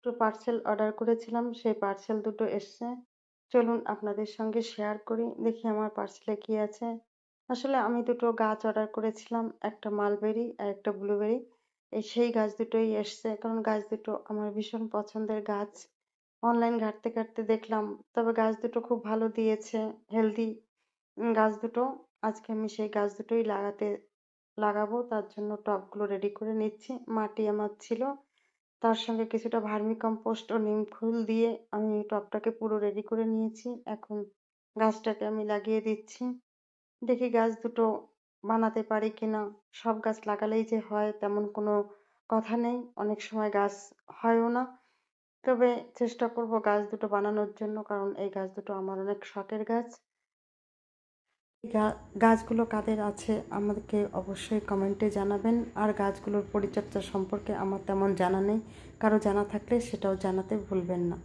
দুটো parcel order করেছিলাম, সেই পার্সেল দুটো এসছে। চলুন আপনাদের সঙ্গে শেয়ার করি। দেখি আমার পার্সেলে কি আছে। আসলে আমি দুটো গাছ অর্ডার করেছিলাম। একটা মালবেরি আর একটা ব্লুবেরি। সেই গাছ দুটোই এসছে। কারণ গাছ দুটো আমার ভীষণ পছন্দের গাছ। অনলাইন ঘাঁটতে, ঘাঁটতে দেখলাম। তবে গাছ দুটো খুব ভালো দিয়েছে, হেলদি গাছ দুটো। আজকে আমি সেই গাছ দুটোই লাগাবো। তার জন্য টবগুলো রেডি করে নিচ্ছি। মাটি আমার ছিল। তার সঙ্গে কিছুটা ভার্মি কম্পোস্ট ও নিম খোল দিয়ে আমি টবটাকে পুরো রেডি করে নিয়েছি। এখন গাছটাকে আমি লাগিয়ে দিচ্ছি। দেখি গাছ দুটো বানাতে পারি কিনা। সব গাছ লাগালেই যে হয় তেমন কোনো কথা নেই। অনেক সময় গাছ হয়ও না। তবে চেষ্টা করব গাছ দুটো বানানোর জন্য, কারণ এই গাছ দুটো আমার অনেক শখের গাছ। গাছগুলো কাদের আছে আমাদেরকে অবশ্যই কমেন্টে জানাবেন। আর গাছগুলোর পরিচর্যা সম্পর্কে আমার তেমন জানা নেই। কারো জানা থাকলে সেটাও জানাতে ভুলবেন না।